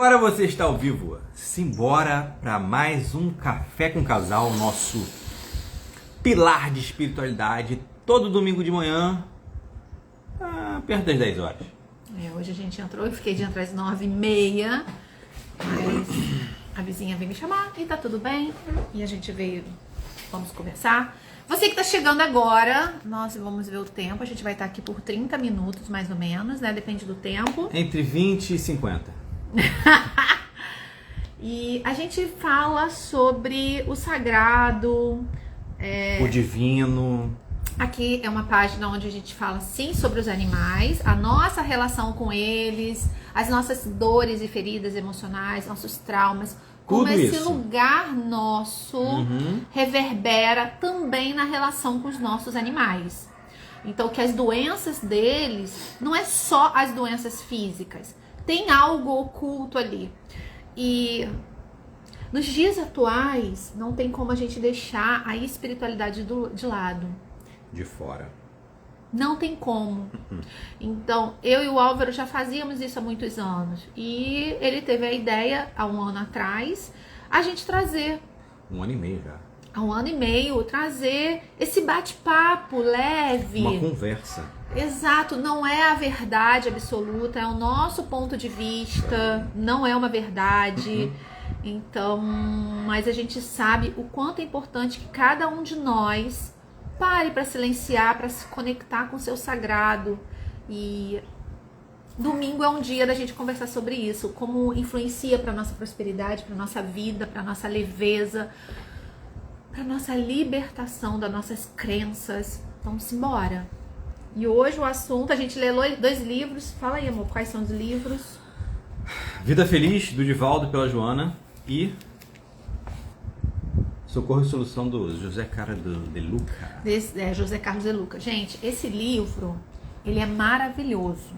Agora você está ao vivo. Simbora para mais um Café com Casal, nosso pilar de espiritualidade, todo domingo de manhã, perto das 10 horas. Hoje a gente entrou, eu fiquei de entrar às 9h30, mas a vizinha veio me chamar e tá tudo bem. E a gente veio, vamos conversar. Você que tá chegando agora, nós vamos ver o tempo, a gente vai estar aqui por 30 minutos mais ou menos, né? Depende do tempo. Entre 20 e 50. E a gente fala sobre o sagrado, o divino. Aqui é uma página onde a gente fala sim sobre os animais, a nossa relação com eles, as nossas dores e feridas emocionais, nossos traumas, como Tudo esse isso. lugar nosso reverbera também na relação com os nossos animais. Então que as doenças deles não é só as doenças físicas, tem algo oculto ali. E nos dias atuais não tem como a gente deixar a espiritualidade de lado. De fora. Não tem como. Então, eu e o Álvaro já fazíamos isso há muitos anos. E ele teve a ideia, há um ano atrás, a gente trazer. 1 ano e meio já. Há 1 ano e meio, trazer esse bate-papo leve. Uma conversa. Exato, não é a verdade absoluta, é o nosso ponto de vista, não é uma verdade. Então, mas a gente sabe o quanto é importante que cada um de nós pare para silenciar, para se conectar com o seu sagrado. E domingo é um dia da gente conversar sobre isso, como influencia para nossa prosperidade, para nossa vida, para nossa leveza, para nossa libertação das nossas crenças. Então, simbora. E hoje o assunto, a gente lê 2 livros. Fala aí, amor, quais são os livros? Vida Feliz, do Divaldo, pela Joana, e Socorro e Solução, do José Carlos de Luca. José Carlos de Luca. Gente, esse livro, ele é maravilhoso.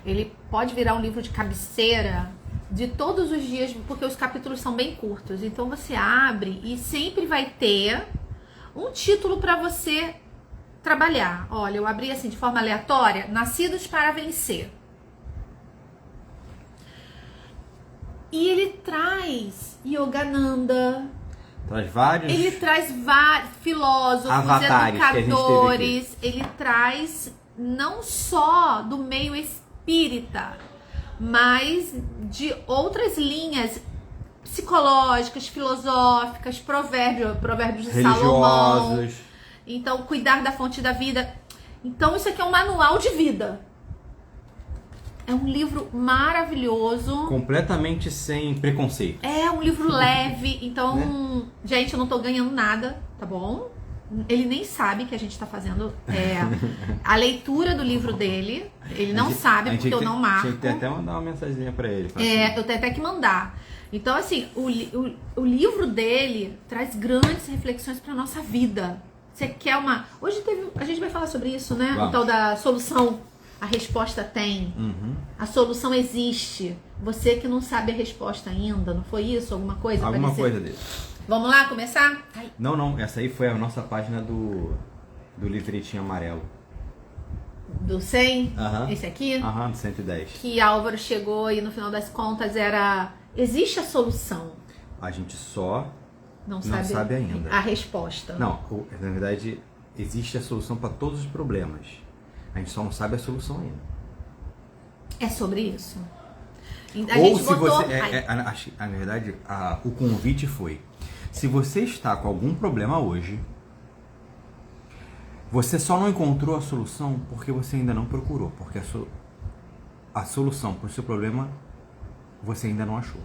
Ele pode virar um livro de cabeceira de todos os dias, porque os capítulos são bem curtos. Então você abre e sempre vai ter um título para você trabalhar. Olha, eu abri assim de forma aleatória, Nascidos para Vencer. E ele traz Yogananda, Traz vários. ele traz vários filósofos, avatares educadores, ele traz não só do meio espírita, mas de outras linhas psicológicas, filosóficas, provérbios de Salomão. Religiosos. Então, cuidar da fonte da vida. Então, isso aqui é um manual de vida. É um livro maravilhoso. Completamente sem preconceito. É um livro leve. Então, gente, eu não tô ganhando nada, tá bom? Ele nem sabe que a gente tá fazendo a leitura do livro dele. Ele não sabe, porque eu não marco. Tinha que até mandar uma mensaginha pra ele. Eu tenho até que mandar. Então, assim, o livro dele traz grandes reflexões pra nossa vida. Você quer uma... Hoje a gente vai falar sobre isso, né? Vamos. O tal da solução. A resposta tem. A solução existe. Você que não sabe a resposta ainda. Não foi isso? Alguma coisa? Alguma parecida? coisa dele. Vamos lá começar? Ai. Não. Essa aí foi a nossa página do livretinho amarelo. Do 100? Aham. Esse aqui? Aham, do 110. Que Álvaro chegou e no final das contas era... Existe a solução. A gente só Não sabe ainda. A resposta. Não, na verdade, existe a solução para todos os problemas. A gente só não sabe a solução ainda. É sobre isso. Ou se você... na verdade, o convite foi... Se você está com algum problema hoje, você só não encontrou a solução porque você ainda não procurou. Porque a solução para o seu problema, você ainda não achou.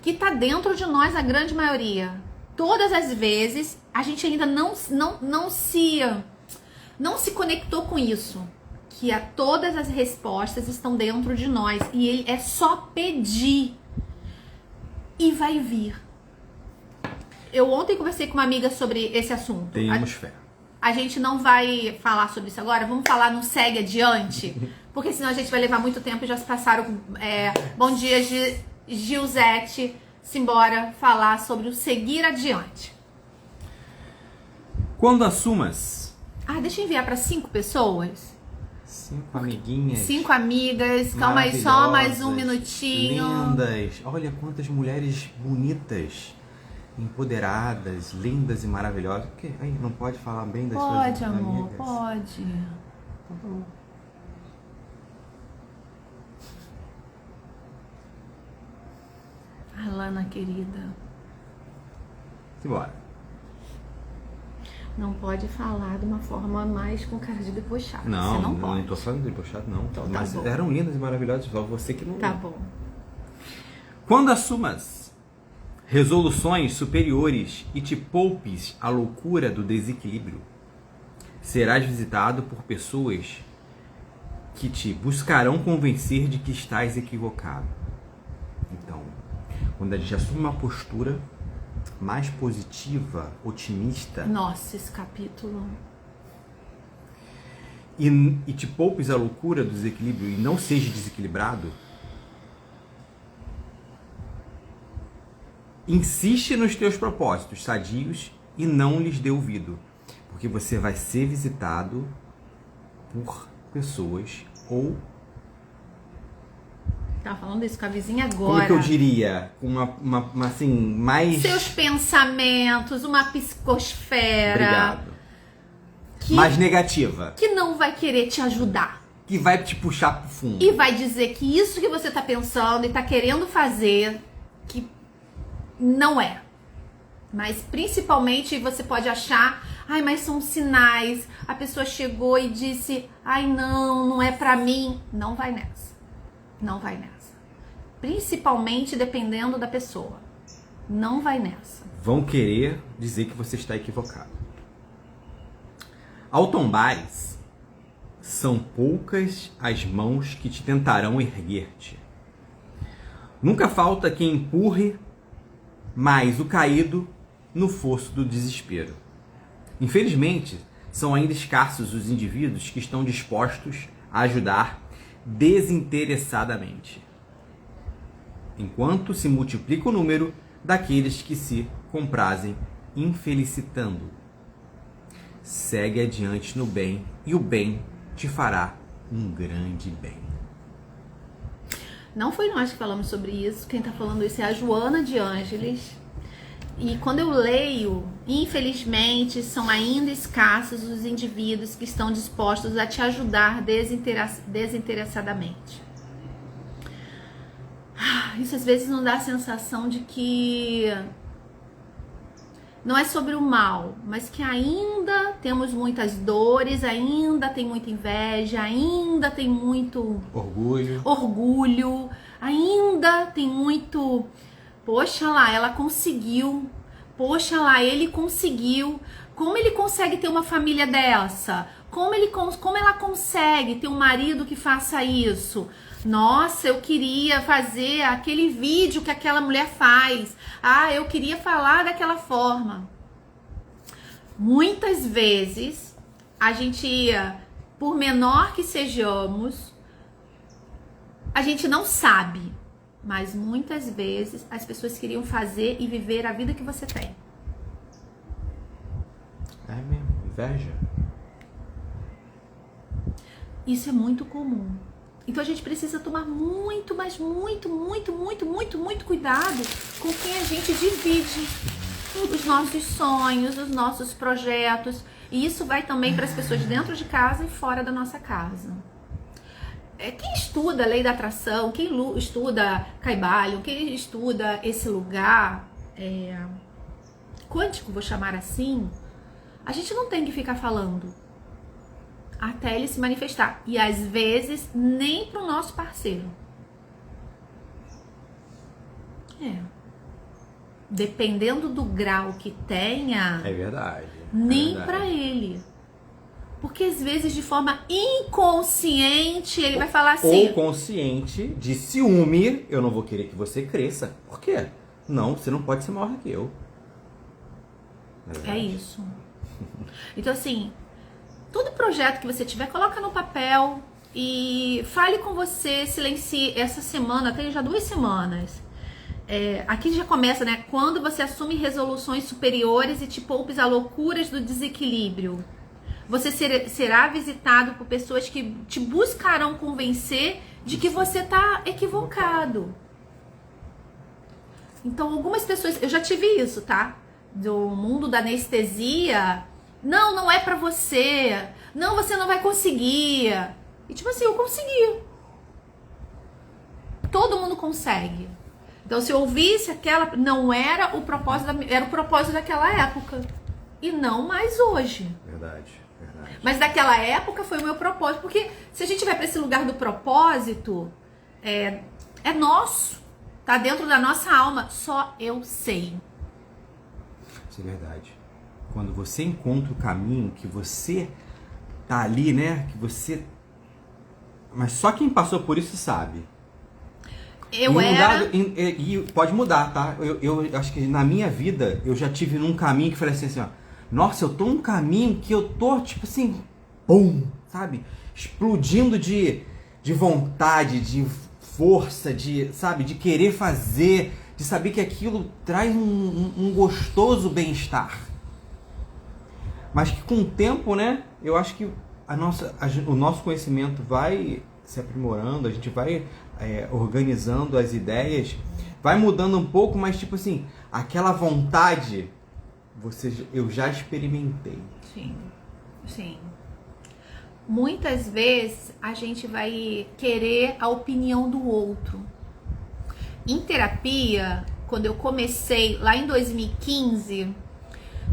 Que tá dentro de nós a grande maioria. Todas as vezes, a gente ainda não se conectou com isso. Que todas as respostas estão dentro de nós. E é só pedir. E vai vir. Eu ontem conversei com uma amiga sobre esse assunto. Tenhamos fé. A gente não vai falar sobre isso agora. Vamos falar no Segue Adiante. Porque senão a gente vai levar muito tempo. Já se passaram... bom dia, Gilzete. Simbora falar sobre o seguir adiante. Quando assumas... Deixa eu enviar para 5 pessoas. 5 amiguinhas. 5 amigas, calma aí, só mais um minutinho. Lindas. Olha quantas mulheres bonitas, empoderadas, lindas e maravilhosas. O quê? Ai, não pode falar bem das suas amigas? Pode, amor, pode. Tá bom. Alana, querida. Simbora. Não pode falar de uma forma mais com cara de debochado. Não, você não pode. Não tô falando de debochado, não. Então, tá mas bom. eram lindas e maravilhosas, só você que não... Tá bom. Quando assumas resoluções superiores e te poupes a loucura do desequilíbrio, serás visitado por pessoas que te buscarão convencer de que estás equivocado. Então, quando a gente assume uma postura mais positiva, otimista, Nossa, esse capítulo. e te poupes a loucura do desequilíbrio e não seja desequilibrado, insiste nos teus propósitos sadios e não lhes dê ouvido, porque você vai ser visitado por pessoas ou... Tá falando isso com a vizinha agora. Como que eu diria? Uma assim, mais... Seus pensamentos, uma psicosfera. Obrigado. Mais negativa. Que não vai querer te ajudar. Que vai te puxar pro fundo. E vai dizer que isso que você tá pensando e tá querendo fazer, que não é. Mas principalmente você pode achar, ai, mas são sinais. A pessoa chegou e disse, ai, não é pra mim. Não vai nessa. Não vai nessa. Principalmente dependendo da pessoa. Não vai nessa. Vão querer dizer que você está equivocado. Ao tombares, são poucas as mãos que te tentarão erguer-te. Nunca falta quem empurre mais o caído no fosso do desespero. Infelizmente, são ainda escassos os indivíduos que estão dispostos a ajudar desinteressadamente, enquanto se multiplica o número daqueles que se comprazem infelicitando. Segue adiante no bem, e o bem te fará um grande bem. Não foi nós que falamos sobre isso. Quem tá falando isso é a Joana de Ângeles. E quando eu leio, infelizmente, são ainda escassos os indivíduos que estão dispostos a te ajudar desinteressadamente. Isso às vezes nos dá a sensação de que não é sobre o mal, mas que ainda temos muitas dores, ainda tem muita inveja, ainda tem muito orgulho, ainda tem muito... Poxa lá, ela conseguiu. Poxa lá, ele conseguiu. Como ele consegue ter uma família dessa? Como ela consegue ter um marido que faça isso? Nossa, eu queria fazer aquele vídeo que aquela mulher faz. Ah, eu queria falar daquela forma. Muitas vezes, a gente, por menor que sejamos, a gente não sabe. Mas muitas vezes as pessoas queriam fazer e viver a vida que você tem. É mesmo, inveja. Isso é muito comum. Então a gente precisa tomar muito, mas muito cuidado com quem a gente divide os nossos sonhos, os nossos projetos. E isso vai também para as pessoas dentro de casa e fora da nossa casa. Quem estuda a lei da atração, quem estuda Kybalion, quem estuda esse lugar quântico, vou chamar assim, a gente não tem que ficar falando até ele se manifestar. E às vezes nem pro nosso parceiro. Dependendo do grau que tenha, É verdade. nem pra ele. Porque às vezes de forma inconsciente ele vai falar assim. Ou consciente de ciúme, eu não vou querer que você cresça. Por quê? Não, você não pode ser maior do que eu. É isso. Então assim, todo projeto que você tiver, coloca no papel e fale com você, silencie. Essa semana, tem já 2 semanas. Aqui já começa, né? Quando você assume resoluções superiores e te poupes a loucuras do desequilíbrio. Você será visitado por pessoas que te buscarão convencer de que você tá equivocado. Então, algumas pessoas... Eu já tive isso, tá? Do mundo da anestesia. Não, não é pra você. Não, você não vai conseguir. E tipo assim, eu consegui. Todo mundo consegue. Então, se eu ouvisse aquela... Não era o propósito, era o propósito daquela época. E não mais hoje. Verdade. Mas daquela época foi o meu propósito. Porque se a gente vai pra esse lugar do propósito, é nosso. Tá dentro da nossa alma. Só eu sei. Isso é verdade. Quando você encontra o caminho, que você tá ali, né? Que você... Mas só quem passou por isso sabe. E pode mudar, tá? Eu acho que na minha vida, eu já tive num caminho que falei assim, ó. Nossa, eu tô num caminho que eu tô, tipo assim... Pum! Sabe? Explodindo de vontade, de força, sabe? De querer fazer, de saber que aquilo traz um gostoso bem-estar. Mas que com o tempo, né? Eu acho que o nosso conhecimento vai se aprimorando, a gente vai organizando as ideias, vai mudando um pouco, mas tipo assim, aquela vontade, eu já experimentei. Sim, sim. Muitas vezes a gente vai querer a opinião do outro. Em terapia, quando eu comecei lá em 2015,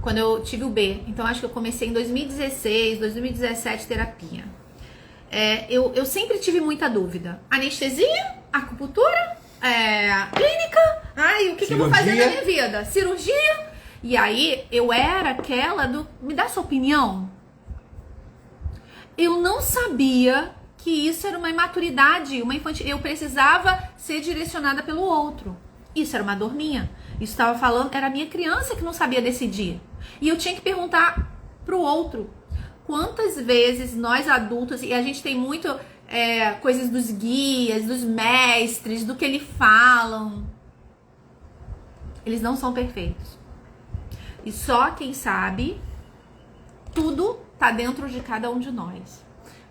quando eu tive o B, então acho que eu comecei em 2016, 2017 terapia. Eu sempre tive muita dúvida. Anestesia, acupuntura, clínica, o que eu vou fazer na minha vida? Cirurgia? E aí eu era aquela do, me dá sua opinião? Eu não sabia que isso era uma imaturidade, uma infantil. Eu precisava ser direcionada pelo outro. Isso era uma dor minha. Isso estava falando, era a minha criança que não sabia decidir. E eu tinha que perguntar pro outro. Quantas vezes nós adultos, e a gente tem muito coisas dos guias, dos mestres, do que eles falam. Eles não são perfeitos. E só quem sabe, tudo tá dentro de cada um de nós.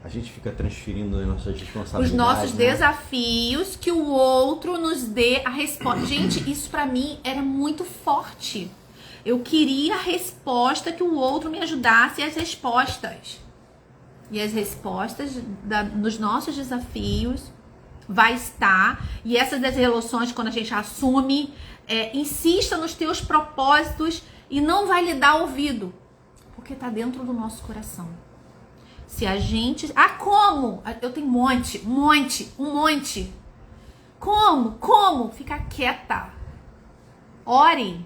A gente fica transferindo as nossas responsabilidades. Os nossos desafios, que o outro nos dê a resposta. Gente, isso pra mim era muito forte. Eu queria a resposta, que o outro me ajudasse, as respostas. E as respostas nos nossos desafios vai estar. E essas resoluções, quando a gente assume, insista nos teus propósitos e não vai lhe dar ouvido. Porque tá dentro do nosso coração. Se a gente... como? Eu tenho um monte. Como? Fica quieta. Ore.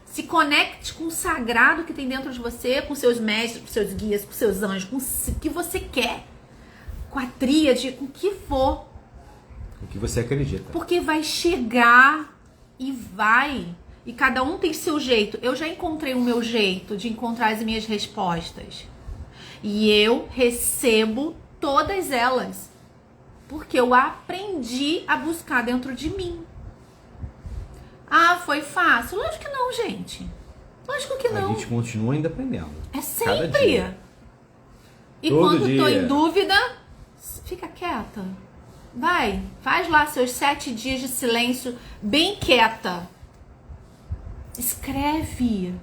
Se conecte com o sagrado que tem dentro de você, com seus mestres, com seus guias, com seus anjos, com o que você quer. Com a tríade, com o que for. O que você acredita. Porque vai chegar e vai... E cada um tem seu jeito. Eu já encontrei o meu jeito de encontrar as minhas respostas. E eu recebo todas elas. Porque eu aprendi a buscar dentro de mim. Foi fácil? Lógico que não, gente. Lógico que não. A gente continua ainda aprendendo. É sempre. E Todo quando dia. tô em dúvida, fica quieta. Vai, faz lá seus 7 dias de silêncio bem quieta. Escreve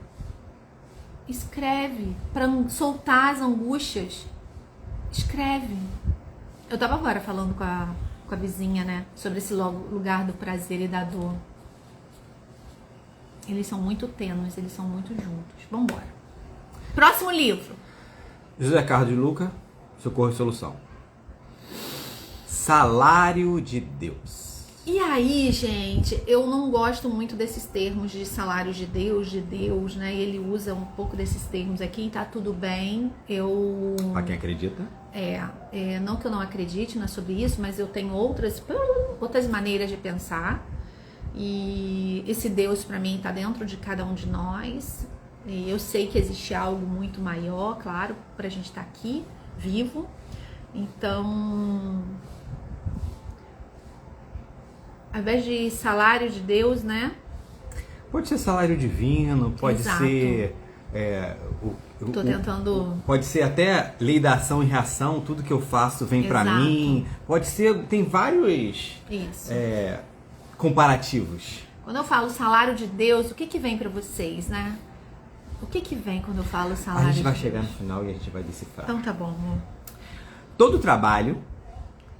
para soltar as angústias. Escreve. Eu tava agora falando com a vizinha, né, sobre esse lugar do prazer e da dor. Eles são muito tênues, eles são muito juntos. Vambora. Próximo livro. José Carlos de Luca, Socorro e Solução. Salário de Deus. E aí, gente, eu não gosto muito desses termos de salário de Deus, né? Ele usa um pouco desses termos aqui, tá tudo bem. Pra quem acredita? Não que eu não acredite, não é sobre isso, mas eu tenho outras maneiras de pensar. E esse Deus, pra mim, tá dentro de cada um de nós. E eu sei que existe algo muito maior, claro, pra gente estar aqui, vivo. Então... ao invés de salário de Deus, né? Pode ser salário divino, pode Exato. ser Tô tentando... Pode ser até lei da ação e reação, tudo que eu faço vem pra Exato. mim. Pode ser, tem vários Isso. comparativos. Quando eu falo salário de Deus, o que vem pra vocês, né? O que vem quando eu falo salário A gente vai de chegar Deus? no final e a gente vai decifrar. Então tá bom, amor. Todo trabalho,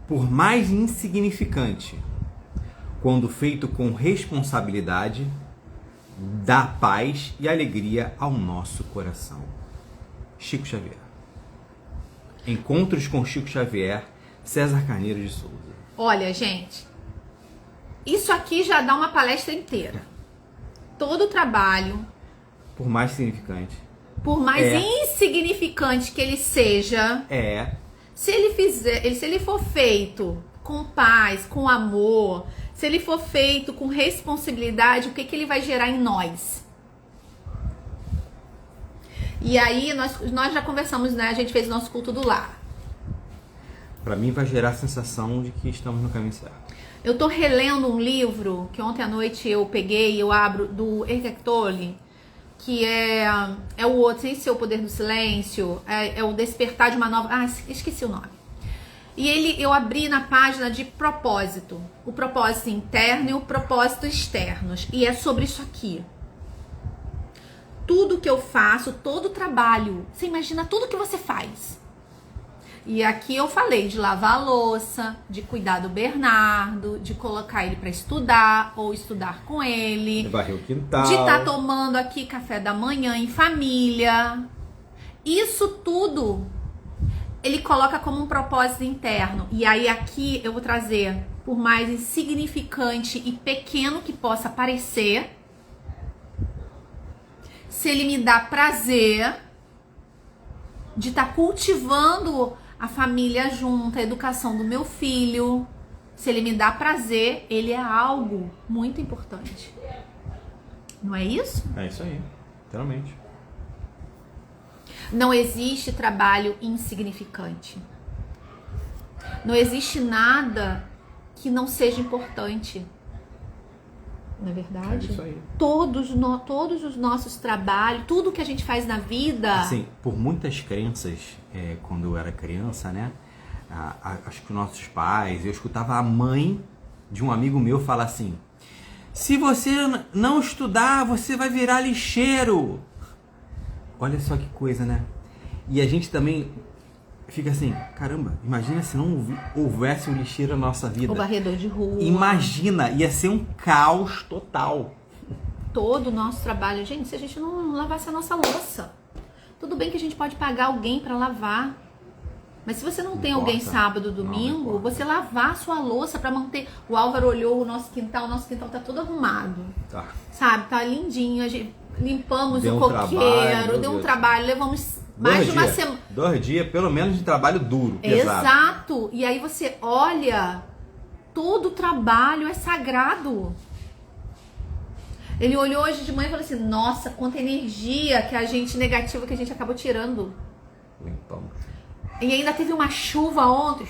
por mais insignificante, quando feito com responsabilidade, dá paz e alegria ao nosso coração. Chico Xavier. Encontros com Chico Xavier, César Carneiro de Souza. Olha, gente, isso aqui já dá uma palestra inteira. Todo trabalho, Por mais significante. por mais insignificante que ele seja, se ele for feito com paz, com amor, se ele for feito com responsabilidade, o que ele vai gerar em nós? E aí, nós já conversamos, né? A gente fez o nosso culto do lar. Pra mim vai gerar a sensação de que estamos no caminho certo. Eu tô relendo um livro que ontem à noite eu peguei, eu abro, do Eckhart Tolle, que é o outro, sem ser o Poder do Silêncio, é o Despertar de uma Nova... Ah, esqueci o nome. E eu abri na página de propósito, o propósito interno e o propósito externo, e é sobre isso aqui. Tudo que eu faço, todo trabalho, você imagina tudo que você faz. E aqui eu falei de lavar a louça, de cuidar do Bernardo, de colocar ele para estudar ou estudar com ele, Varrer o quintal. de estar tomando aqui café da manhã em família. Isso tudo ele coloca como um propósito interno. E aí aqui eu vou trazer, por mais insignificante e pequeno que possa parecer, se ele me dá prazer de estar cultivando a família junta, a educação do meu filho, se ele me dá prazer, ele é algo muito importante. Não é isso? É isso aí, literalmente. Não existe trabalho insignificante. Não existe nada que não seja importante. Não é verdade? É isso aí. Todos os nossos trabalhos, tudo que a gente faz na vida... Assim, por muitas crenças, quando eu era criança, né? Acho que os nossos pais, eu escutava a mãe de um amigo meu falar assim: se você não estudar, você vai virar lixeiro. Olha só que coisa, né? E a gente também fica assim, caramba, imagina se não houvesse um lixeiro na nossa vida. O varredor de rua. Imagina, ia ser um caos total. Todo o nosso trabalho. Gente, se a gente não lavasse a nossa louça, tudo bem que a gente pode pagar alguém para lavar. Mas se você não tem alguém sábado, domingo, você lavar a sua louça para manter... O Álvaro olhou o nosso quintal tá todo arrumado. Tá. Sabe, tá lindinho. A gente limpamos Deu o um coqueiro, trabalho, deu um Deus. trabalho, levamos mais de uma semana. 2 dias, pelo menos, de trabalho duro, pesado. Exato. E aí você olha, todo o trabalho é sagrado. Ele olhou hoje de manhã e falou assim: nossa, quanta energia negativa que a gente acabou tirando. Limpamos. E ainda teve uma chuva ontem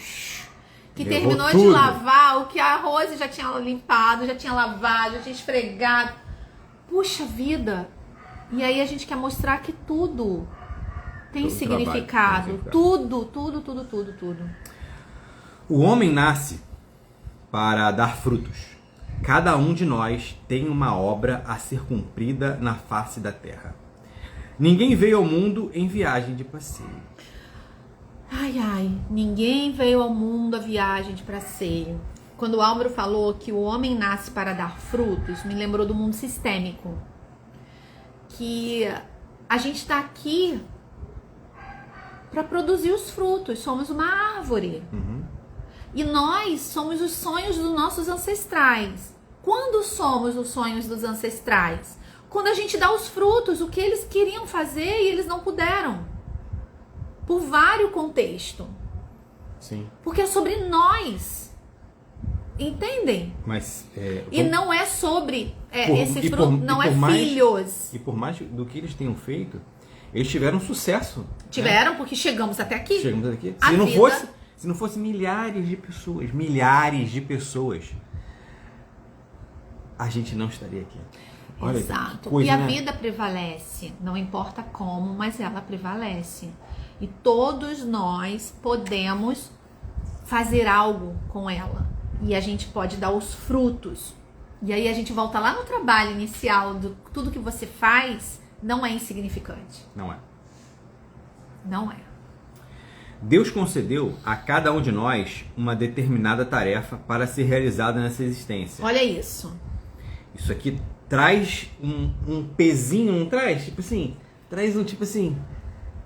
que Levou terminou de tudo. lavar o que a Rose já tinha limpado, já tinha lavado, já tinha esfregado. Puxa vida! E aí a gente quer mostrar que tudo tem Todo significado. trabalho tem Tudo. O homem nasce para dar frutos. Cada um de nós tem uma obra a ser cumprida na face da terra. Ninguém veio ao mundo em viagem de passeio. Ai, ninguém veio ao mundo a viagem de passeio. Quando o Álvaro falou que o homem nasce para dar frutos, me lembrou do mundo sistêmico. Que a gente está aqui para produzir os frutos, somos uma árvore. E nós somos os sonhos dos nossos ancestrais. Quando somos os sonhos dos ancestrais? Quando a gente dá os frutos, o que eles queriam fazer e eles não puderam. Por vários contextos. Sim. Porque é sobre nós. Entendem? Mas E não é sobre esse e fruto, não é filhos. E por mais do que eles tenham feito, eles tiveram sucesso. Tiveram, porque chegamos até aqui. Chegamos até aqui. A vida- Se não fosse milhares de pessoas, a gente não estaria aqui. Olha, Exato. coisa, E a né? vida prevalece, não importa como, mas ela prevalece. E todos nós podemos fazer algo com ela. E a gente pode dar os frutos. E aí a gente volta lá no trabalho inicial, do tudo que você faz não é insignificante. Não é. Não é. Deus concedeu a cada um de nós uma determinada tarefa para ser realizada nessa existência. Olha isso. Isso aqui traz um pezinho, não traz? Tipo assim, traz um tipo assim,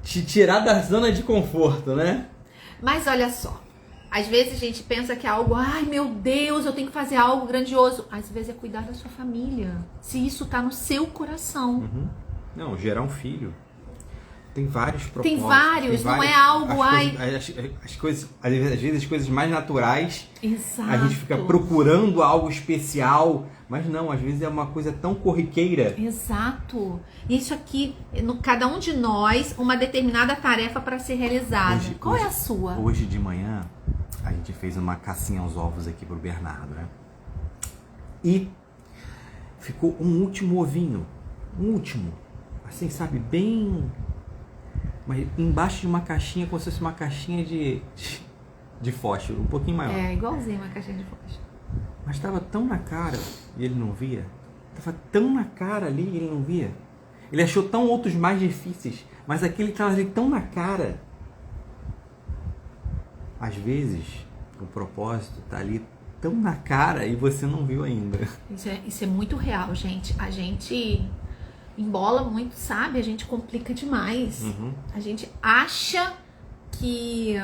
te tirar da zona de conforto, né? Mas olha só, às vezes a gente pensa que é algo, ai meu Deus, eu tenho que fazer algo grandioso. Às vezes é cuidar da sua família, se isso tá no seu coração. Uhum. Não, gerar um filho. Tem vários propósitos. Tem vários, não é algo, As coisas, às vezes as coisas mais naturais, Exato. a gente fica procurando algo especial, mas não, às vezes é uma coisa tão corriqueira. Exato. Isso aqui, cada um de nós, uma determinada tarefa para ser realizada. Qual é a sua? Hoje de manhã, a gente fez uma cacinha aos ovos aqui pro Bernardo, né? E ficou um último ovinho. Um último. Assim, sabe, bem... Mas embaixo de uma caixinha, como se fosse uma caixinha de fósforo, um pouquinho maior. É, igualzinho uma caixinha de fósforo. Mas estava tão na cara e ele não via. Estava tão na cara ali e ele não via. Ele achou tão outros mais difíceis, mas aquele estava ali tão na cara. Às vezes, o propósito está ali tão na cara e você não viu ainda. Isso é muito real, gente. A gente embola muito, sabe? A gente complica demais. Uhum. A gente acha que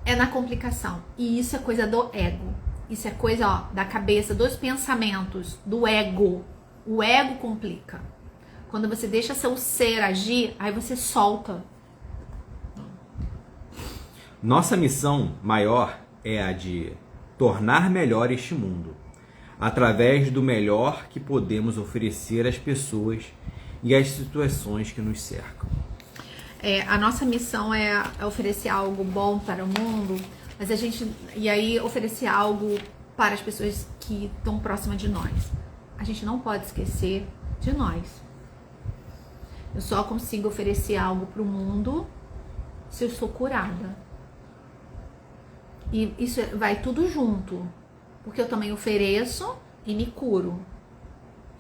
é na complicação. E isso é coisa do ego. Isso é coisa, ó, da cabeça, dos pensamentos, do ego. O ego complica. Quando você deixa seu ser agir, aí você solta. Nossa missão maior é a de tornar melhor este mundo, através do melhor que podemos oferecer às pessoas e às situações que nos cercam. A nossa missão é oferecer algo bom para o mundo, mas e aí oferecer algo para as pessoas que estão próximas de nós. A gente não pode esquecer de nós. Eu só consigo oferecer algo para o mundo se eu sou curada. E isso vai tudo junto. Porque eu também ofereço e me curo.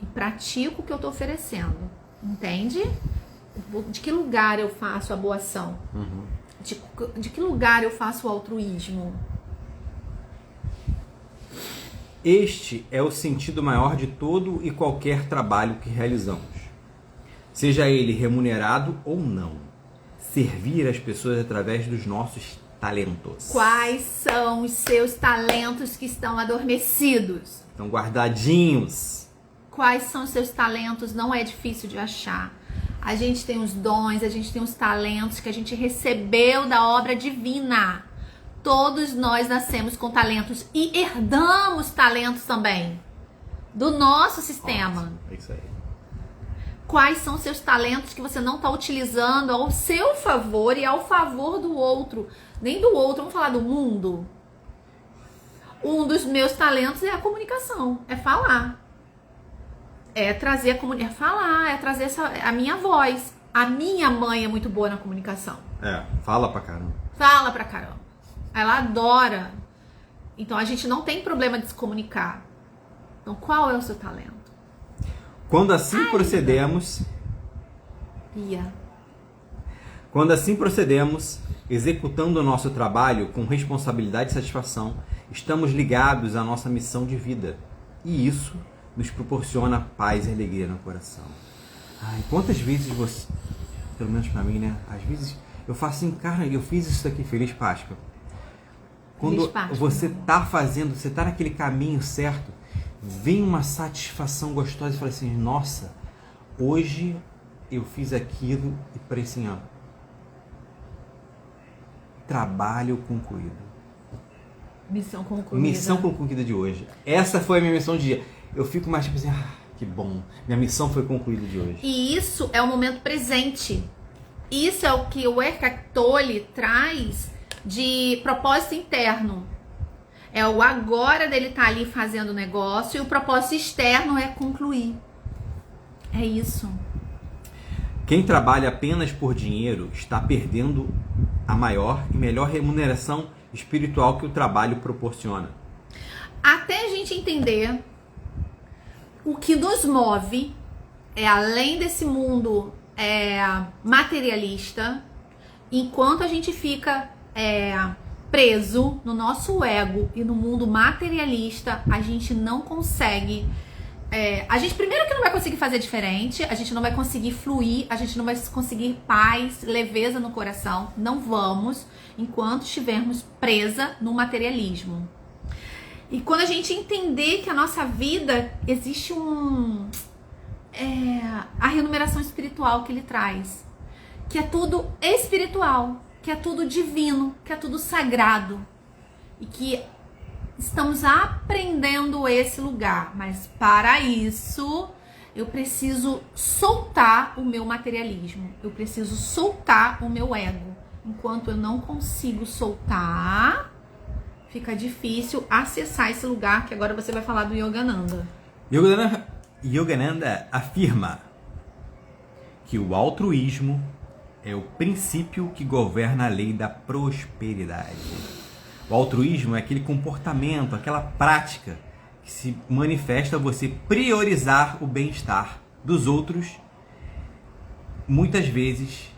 E pratico o que eu estou oferecendo. Entende? De que lugar eu faço a boa ação? Uhum. De que lugar eu faço o altruísmo? Este é o sentido maior de todo e qualquer trabalho que realizamos. Seja ele remunerado ou não. Servir as pessoas através dos nossos talentos. Quais são os seus talentos que estão adormecidos? Estão guardadinhos. Quais são os seus talentos? Não é difícil de achar. A gente tem os dons, a gente tem os talentos que a gente recebeu da obra divina. Todos nós nascemos com talentos e herdamos talentos também do nosso sistema. É isso aí. Quais são seus talentos que você não está utilizando ao seu favor e ao favor do outro? Nem do outro, vamos falar do mundo. Um dos meus talentos é a comunicação, é falar. É trazer é falar, é trazer a minha voz. A minha mãe é muito boa na comunicação. Fala pra caramba. Fala pra caramba. Ela adora. Então a gente não tem problema de se comunicar. Então qual é o seu talento? Quando assim procedemos, executando o nosso trabalho com responsabilidade e satisfação, estamos ligados à nossa missão de vida. E isso nos proporciona paz e alegria no coração. Ai, quantas vezes você, pelo menos pra mim, né? Às vezes eu faço assim, cara, eu fiz isso aqui, Feliz Páscoa. Quando você tá fazendo, você tá naquele caminho certo, vem uma satisfação gostosa e fala assim, nossa, hoje eu fiz aquilo e parece assim, ó, trabalho concluído. Missão concluída. Missão concluída de hoje. Essa foi a minha missão de dia. Eu fico mais tipo assim, que bom, minha missão foi concluída de hoje. E isso é o momento presente. Isso é o que o Eckhart Tolle traz de propósito interno. É o agora dele estar ali fazendo o negócio e o propósito externo é concluir. É isso. Quem trabalha apenas por dinheiro está perdendo a maior e melhor remuneração espiritual que o trabalho proporciona. Até a gente entender o que nos move é além desse mundo materialista, enquanto a gente fica preso no nosso ego e no mundo materialista, a gente não consegue. A gente primeiro que não vai conseguir fazer diferente, a gente não vai conseguir fluir, a gente não vai conseguir paz, leveza no coração. Não vamos, enquanto estivermos presa no materialismo. E quando a gente entender que a nossa vida existe a remuneração espiritual que ele traz, que é tudo espiritual, que é tudo divino, que é tudo sagrado, e que estamos aprendendo esse lugar, mas para isso eu preciso soltar o meu materialismo, eu preciso soltar o meu ego. Enquanto eu não consigo soltar, fica difícil acessar esse lugar, que agora você vai falar do Yogananda. Yogananda afirma que o altruísmo é o princípio que governa a lei da prosperidade. O altruísmo é aquele comportamento, aquela prática que se manifesta você priorizar o bem-estar dos outros, muitas vezes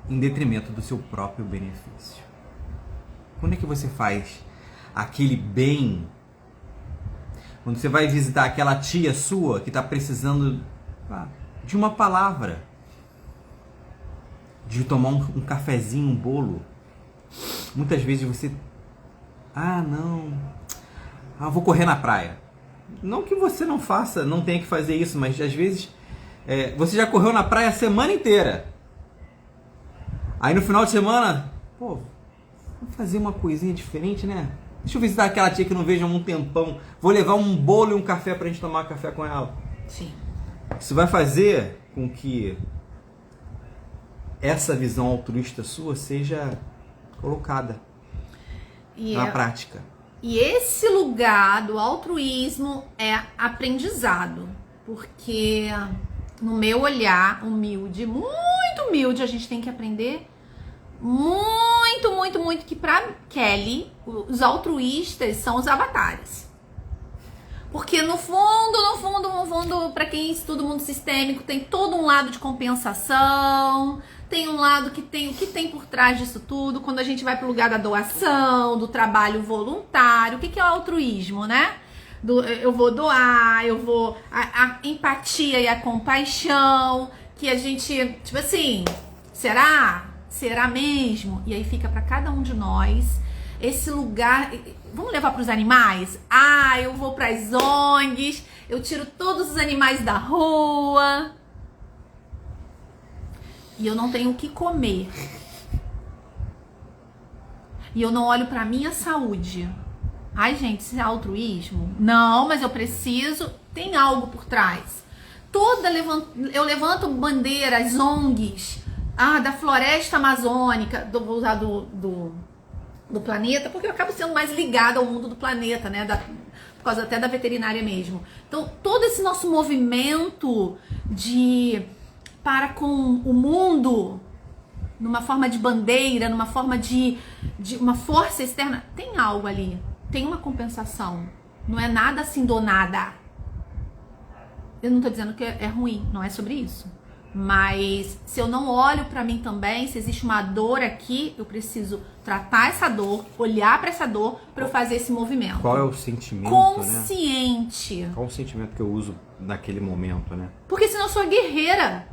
em detrimento do seu próprio benefício. Quando é que você faz aquele bem? Quando você vai visitar aquela tia sua que está precisando de uma palavra, de tomar um cafezinho, um bolo. Muitas vezes você... vou correr na praia. Não que você não faça, não tenha que fazer isso, mas às vezes você já correu na praia a semana inteira. Aí no final de semana, vou fazer uma coisinha diferente, né? Deixa eu visitar aquela tia que não vejo há um tempão. Vou levar um bolo e um café pra gente tomar café com ela. Sim. Isso vai fazer com que essa visão altruísta sua seja colocada na prática. E esse lugar do altruísmo é aprendizado, porque no meu olhar humilde, muito humilde, a gente tem que aprender muito, muito, muito, que pra Kelly, os altruístas são os avatares. Porque no fundo, pra quem estuda o mundo sistêmico, tem todo um lado de compensação, tem um lado que tem o que tem por trás disso tudo. Quando a gente vai pro lugar da doação, do trabalho voluntário, o que é o altruísmo, né? Eu vou doar, a empatia e a compaixão, que a gente, tipo assim, será mesmo? E aí fica pra cada um de nós esse lugar. Vamos levar para os animais? Eu vou para as ONGs, eu tiro todos os animais da rua e eu não tenho o que comer. E eu não olho para minha saúde. Ai, gente, isso é altruísmo? Não, mas eu preciso. Tem algo por trás. Eu levanto bandeiras, ONGs, da floresta amazônica, vou usar do planeta, porque eu acabo sendo mais ligada ao mundo do planeta, né? Por causa até da veterinária mesmo. Então, todo esse nosso movimento para com o mundo, numa forma de bandeira, numa forma de uma força externa, tem algo ali, tem uma compensação. Não é nada assim do nada. Eu não tô dizendo que é ruim, não é sobre isso. Mas se eu não olho pra mim também, se existe uma dor aqui, eu preciso tratar essa dor, olhar pra essa dor pra eu fazer esse movimento. Qual é o sentimento, consciente, né? Qual o sentimento que eu uso naquele momento, né? Porque senão eu sou a guerreira.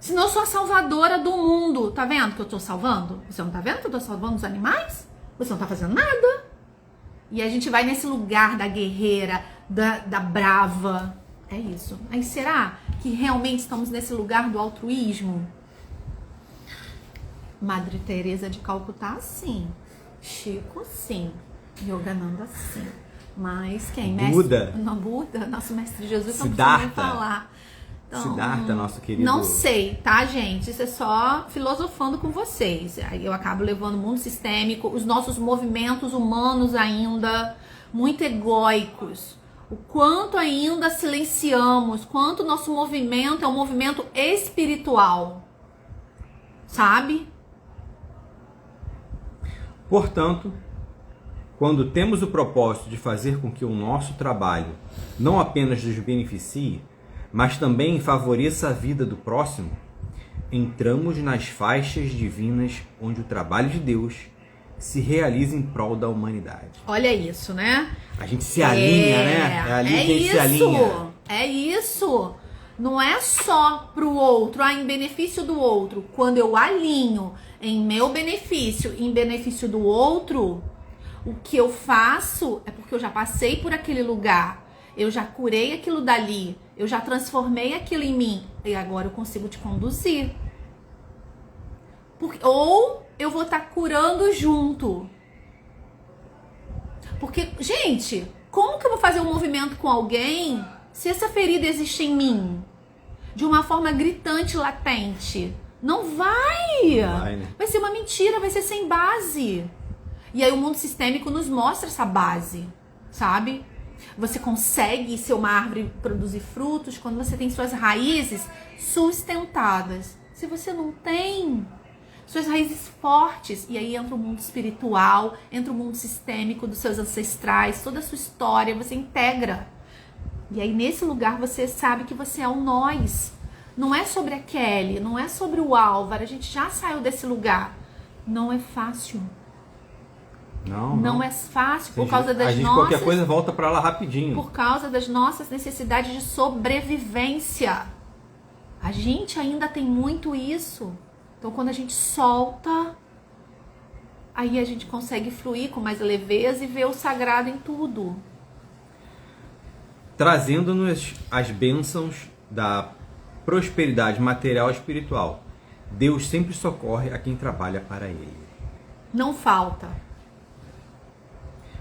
Senão eu sou a salvadora do mundo. Tá vendo que eu tô salvando? Você não tá vendo que eu tô salvando os animais? Você não tá fazendo nada. E a gente vai nesse lugar da guerreira, da brava. É isso. Aí será que realmente estamos nesse lugar do altruísmo? Madre Teresa de Calcutá, sim. Chico, sim. Yogananda, sim. Mas quem? Buda. Buda, nosso mestre Jesus, não Siddhartha. precisa nem falar. Então, Siddhartha, nosso querido... Não sei, tá, gente? Isso é só filosofando com vocês. Aí eu acabo levando o mundo sistêmico, os nossos movimentos humanos ainda muito egóicos. O quanto ainda silenciamos, quanto o nosso movimento é um movimento espiritual. Sabe? Portanto, quando temos o propósito de fazer com que o nosso trabalho não apenas nos beneficie, mas também favoreça a vida do próximo, entramos nas faixas divinas onde o trabalho de Deus se realiza em prol da humanidade. Olha isso, né? A gente se alinha, né? É ali que a gente se alinha. É isso. Não é só pro outro, em benefício do outro. Quando eu alinho em meu benefício, em benefício do outro, o que eu faço é porque eu já passei por aquele lugar, eu já curei aquilo dali, eu já transformei aquilo em mim e agora eu consigo te conduzir. Ou eu vou estar curando junto. Porque, gente, como que eu vou fazer um movimento com alguém se essa ferida existe em mim? De uma forma gritante, latente. Não vai! Né? Vai ser uma mentira, vai ser sem base. E aí o mundo sistêmico nos mostra essa base, sabe? Você consegue ser uma árvore produzir frutos quando você tem suas raízes sustentadas. Se você não tem suas raízes fortes, e aí entra o mundo espiritual, entra o mundo sistêmico dos seus ancestrais, toda a sua história, você integra. E aí nesse lugar você sabe que você é um nós. Não é sobre a Kelly, não é sobre o Álvaro, a gente já saiu desse lugar. Não é fácil. Não é fácil por causa das nossas... qualquer coisa volta pra lá rapidinho. Por causa das nossas necessidades de sobrevivência. A gente ainda tem muito isso. Então quando a gente solta, aí a gente consegue fluir com mais leveza e ver o sagrado em tudo. Trazendo-nos as bênçãos da prosperidade material e espiritual. Deus sempre socorre a quem trabalha para Ele. Não falta.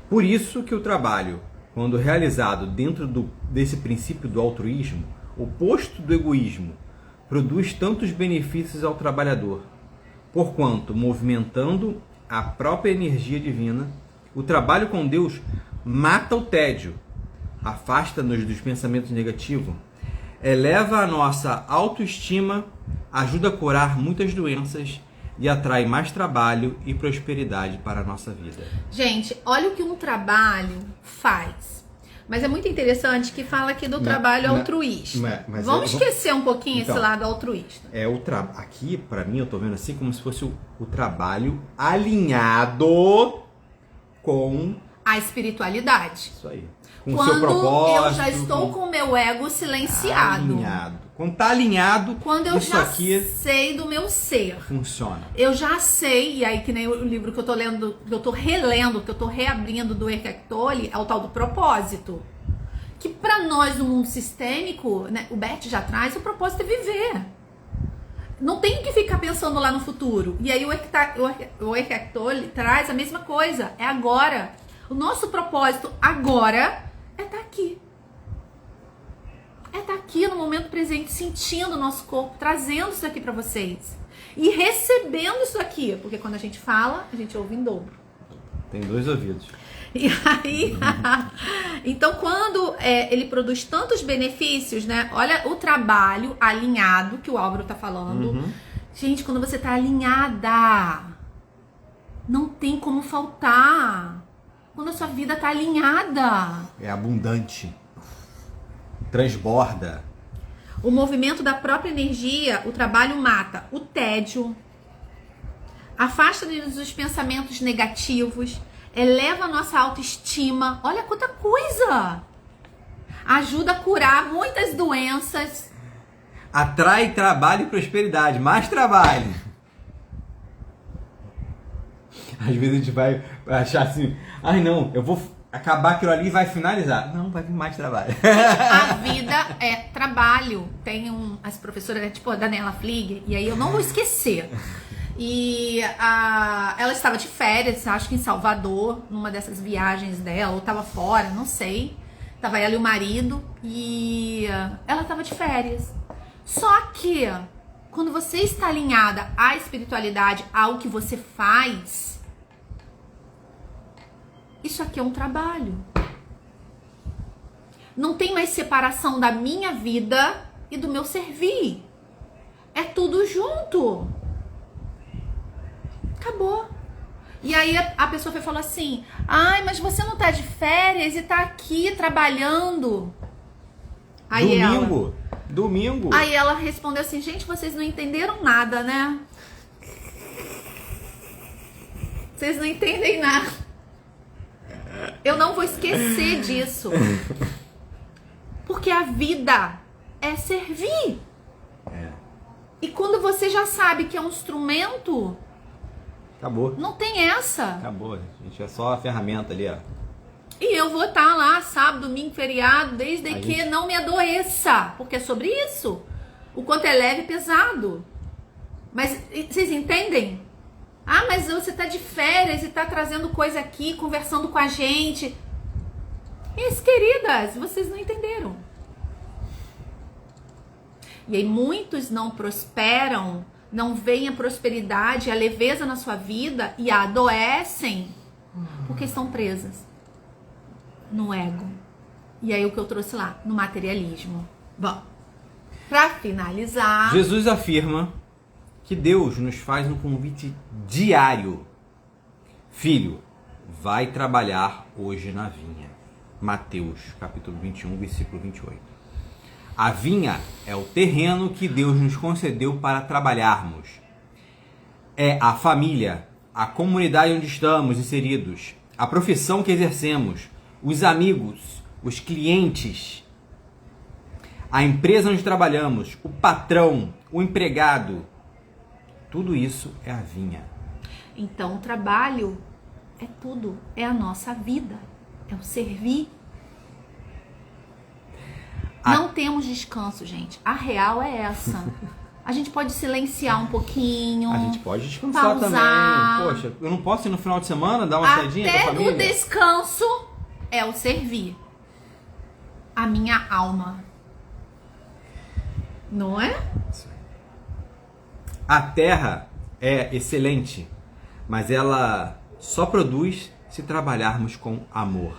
Por isso que o trabalho, quando realizado dentro desse princípio do altruísmo, oposto do egoísmo, produz tantos benefícios ao trabalhador, porquanto, movimentando a própria energia divina, o trabalho com Deus mata o tédio, afasta-nos dos pensamentos negativos, eleva a nossa autoestima, ajuda a curar muitas doenças e atrai mais trabalho e prosperidade para a nossa vida. Gente, olha o que um trabalho faz. Mas é muito interessante que fala aqui do trabalho altruísta. Vamos esquecer um pouquinho esse lado altruísta. Aqui, para mim, eu tô vendo assim como se fosse o trabalho alinhado com a espiritualidade. Isso aí. Com o seu propósito. Eu já estou com o meu ego silenciado. Alinhado. Quando tá alinhado, quando eu já sei do meu ser. Funciona. Eu já sei, e aí que nem o livro que eu tô lendo, que eu tô relendo, que eu tô reabrindo do Eckhart Tolle, é o tal do propósito. Que pra nós no mundo sistêmico, né, o Bert já traz, o propósito é viver. Não tem que ficar pensando lá no futuro. E aí o Eckhart Tolle traz a mesma coisa, é agora. O nosso propósito agora é estar aqui. É estar aqui no momento presente, sentindo o nosso corpo, trazendo isso aqui pra vocês. E recebendo isso aqui. Porque quando a gente fala, a gente ouve em dobro. Tem 2 ouvidos. E aí, então quando ele produz tantos benefícios, né? Olha o trabalho alinhado que o Álvaro tá falando. Gente, quando você tá alinhada, não tem como faltar. Quando a sua vida tá alinhada. É abundante. Transborda. O movimento da própria energia, o trabalho mata o tédio, afasta-nos dos pensamentos negativos, eleva a nossa autoestima. Olha quanta coisa! Ajuda a curar muitas doenças. Atrai trabalho e prosperidade. Mais trabalho. Às vezes a gente vai achar assim, ai não, eu vou acabar aquilo ali e vai finalizar. Não, vai vir mais trabalho. A vida é trabalho. Tem as professoras, tipo a Daniela Flieg, e aí eu não vou esquecer. E ela estava de férias, acho que em Salvador, numa dessas viagens dela, ou estava fora, não sei. Tava ela e o marido, e ela estava de férias. Só que quando você está alinhada à espiritualidade, ao que você faz, isso aqui é um trabalho. Não tem mais separação da minha vida e do meu servir. É tudo junto. Acabou. E aí a pessoa foi falar assim: ai, mas você não tá de férias e tá aqui trabalhando. Aí Domingo. Aí ela respondeu assim: gente, vocês não entenderam nada, né? Vocês não entendem nada. Eu não vou esquecer disso. Porque a vida é servir. E quando você já sabe que é um instrumento, Acabou. não tem essa. Acabou, gente. É só a ferramenta ali, ó. E eu vou estar lá sábado, domingo, feriado, desde A que gente- não me adoeça. Porque é sobre isso. O quanto é leve e pesado. Mas vocês entendem? Ah, mas você tá de férias e tá trazendo coisa aqui, conversando com a gente. Minhas queridas, vocês não entenderam. E aí muitos não prosperam, não veem a prosperidade, a leveza na sua vida e adoecem porque estão presas no ego. E aí o que eu trouxe lá, no materialismo. Bom, pra finalizar... Jesus afirma que Deus nos faz um convite diário. Filho, vai trabalhar hoje na vinha. Mateus, capítulo 21, versículo 28. A vinha é o terreno que Deus nos concedeu para trabalharmos. É a família, a comunidade onde estamos inseridos, a profissão que exercemos, os amigos, os clientes, a empresa onde trabalhamos, o patrão, o empregado. Tudo isso é a vinha. Então o trabalho é tudo, é a nossa vida, é o servir. Não temos descanso, gente. A real é essa. A gente pode silenciar um pouquinho. A gente pode descansar pausar. também. Poxa, eu não posso ir no final de semana dar uma saidinha com a Até família? o descanso é o servir. A minha alma. Não é? A terra é excelente, mas ela só produz se trabalharmos com amor.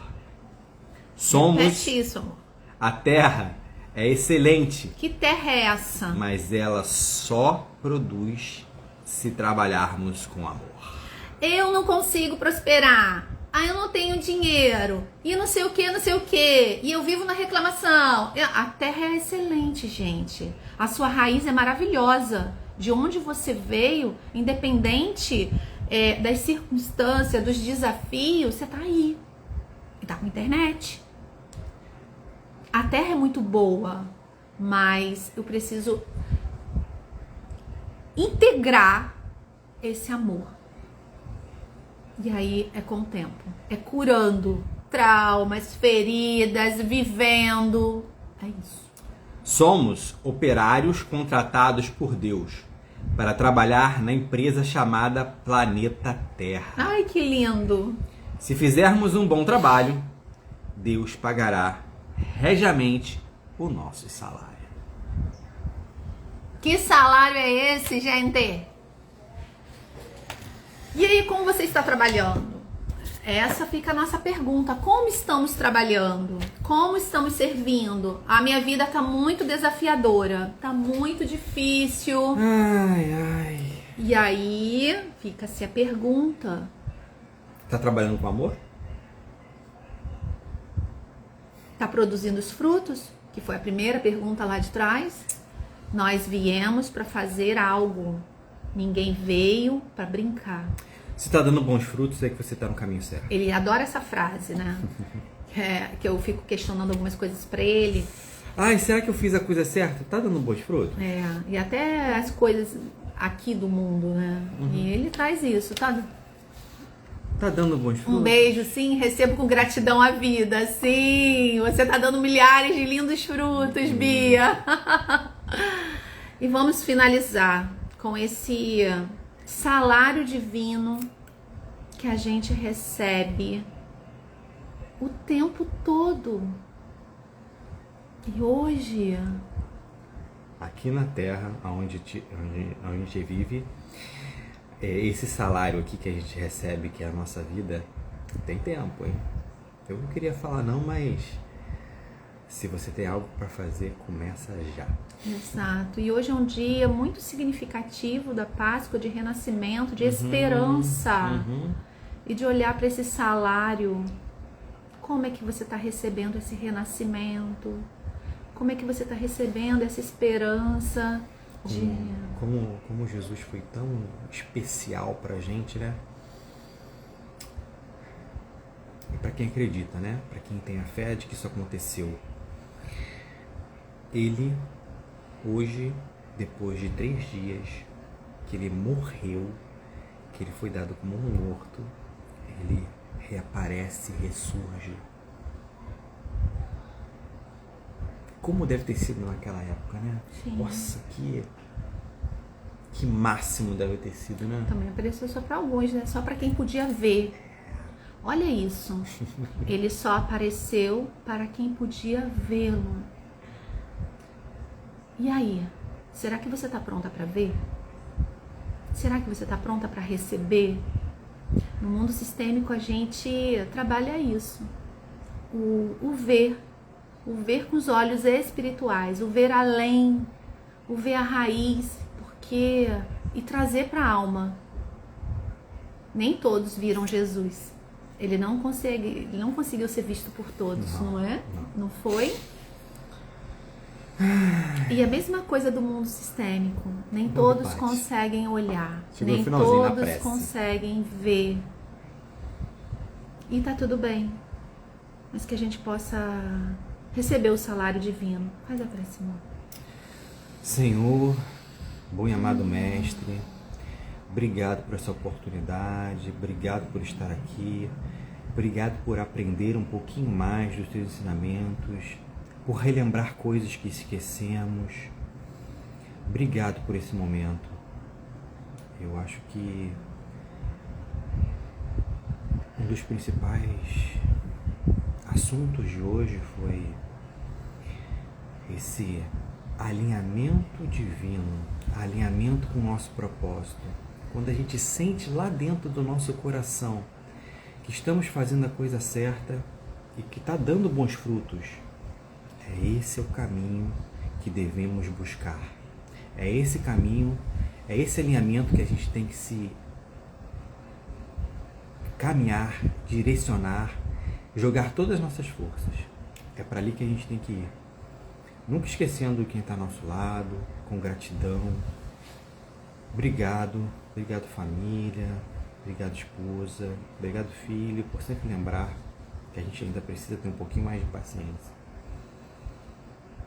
Repete isso, amor. A terra é excelente, Que terra é essa? mas ela só produz se trabalharmos com amor. Eu não consigo prosperar. Ah, eu não tenho dinheiro. E não sei o que, não sei o que. E eu vivo na reclamação. A terra é excelente, gente. A sua raiz é maravilhosa. De onde você veio, independente das circunstâncias, dos desafios, você tá aí. E tá com internet. A terra é muito boa, mas eu preciso integrar esse amor. E aí é com o tempo. É curando traumas, feridas, vivendo. É isso. Somos operários contratados por Deus para trabalhar na empresa chamada Planeta Terra. Ai, que lindo. Se fizermos um bom trabalho, Deus pagará regiamente o nosso salário. Que salário é esse, gente? E aí, como você está trabalhando? Essa fica a nossa pergunta. Como estamos trabalhando? Como estamos servindo? A minha vida tá muito desafiadora. Tá muito difícil. Ai. E aí, fica-se a pergunta. Tá trabalhando com amor? Tá produzindo os frutos? Que foi a primeira pergunta lá de trás. Nós viemos para fazer algo. Ninguém veio para brincar. Se tá dando bons frutos, é que você tá no caminho certo. Ele adora essa frase, né? Que eu fico questionando algumas coisas para ele. Ai, será que eu fiz a coisa certa? Tá dando bons frutos? E até as coisas aqui do mundo, né? E ele traz isso, tá? Tá dando bons frutos? Um beijo, sim, recebo com gratidão a vida, sim. Você tá dando milhares de lindos frutos, Bia. E vamos finalizar com esse salário divino que a gente recebe o tempo todo. E hoje aqui na Terra, onde a gente vive, esse salário aqui que a gente recebe, que é a nossa vida, tem tempo, hein? Eu não queria falar não, mas se você tem algo para fazer, começa já. Exato. E hoje é um dia muito significativo da Páscoa, de renascimento, de esperança. E de olhar para esse salário. Como é que você está recebendo esse renascimento? Como é que você está recebendo essa esperança? Como Jesus foi tão especial pra gente, né? E pra quem acredita, né? Pra quem tem a fé de que isso aconteceu. Ele, hoje, depois de 3 dias que ele morreu, que ele foi dado como um morto, ele reaparece, ressurge. Como deve ter sido naquela época, né? Sim. Nossa, que máximo deve ter sido, né? Também apareceu só para alguns, né? Só para quem podia ver. Olha isso. Ele só apareceu para quem podia vê-lo. E aí? Será que você está pronta para ver? Será que você está pronta para receber? No mundo sistêmico a gente trabalha isso. O ver com os olhos espirituais, o ver além, o ver a raiz, e trazer para a alma. Nem todos viram Jesus. Ele não conseguiu ser visto por todos, não é? Não foi? E a mesma coisa do mundo sistêmico. Nem todos conseguem olhar. Nem todos conseguem ver. E tá tudo bem. Mas que a gente possa receber o salário divino. Faz a prece, amor. Senhor, bom e amado Mestre, obrigado por essa oportunidade, obrigado por estar aqui, obrigado por aprender um pouquinho mais dos teus ensinamentos, por relembrar coisas que esquecemos. Obrigado por esse momento. Eu acho que um dos principais assuntos de hoje foi esse alinhamento divino, alinhamento com o nosso propósito. Quando a gente sente lá dentro do nosso coração que estamos fazendo a coisa certa e que está dando bons frutos, esse é o caminho que devemos buscar. É esse caminho, é esse alinhamento que a gente tem que se caminhar, direcionar, jogar todas as nossas forças. É para ali que a gente tem que ir. Nunca esquecendo quem está ao nosso lado, com gratidão. Obrigado família, obrigado esposa, obrigado filho, por sempre lembrar que a gente ainda precisa ter um pouquinho mais de paciência,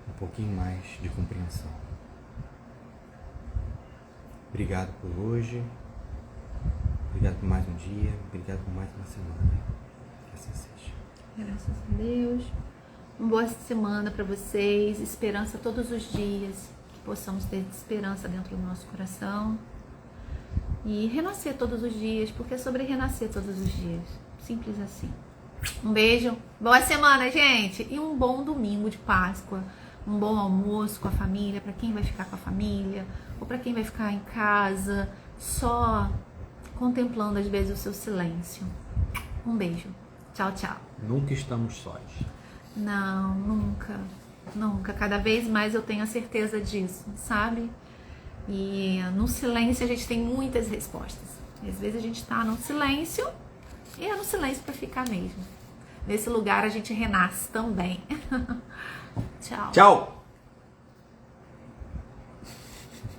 um pouquinho mais de compreensão. Obrigado por hoje, obrigado por mais um dia, obrigado por mais uma semana. Que assim seja. Graças a Deus. Uma boa semana para vocês, esperança todos os dias, que possamos ter esperança dentro do nosso coração e renascer todos os dias, porque é sobre renascer todos os dias, simples assim. Um beijo, boa semana, gente, e um bom domingo de Páscoa, um bom almoço com a família, para quem vai ficar com a família, ou para quem vai ficar em casa, só contemplando às vezes o seu silêncio. Um beijo, tchau, tchau. Nunca estamos sós. Não, nunca, nunca. Cada vez mais eu tenho a certeza disso, sabe? E no silêncio a gente tem muitas respostas. E às vezes a gente tá no silêncio e é no silêncio para ficar mesmo. Nesse lugar a gente renasce também. Tchau. Tchau!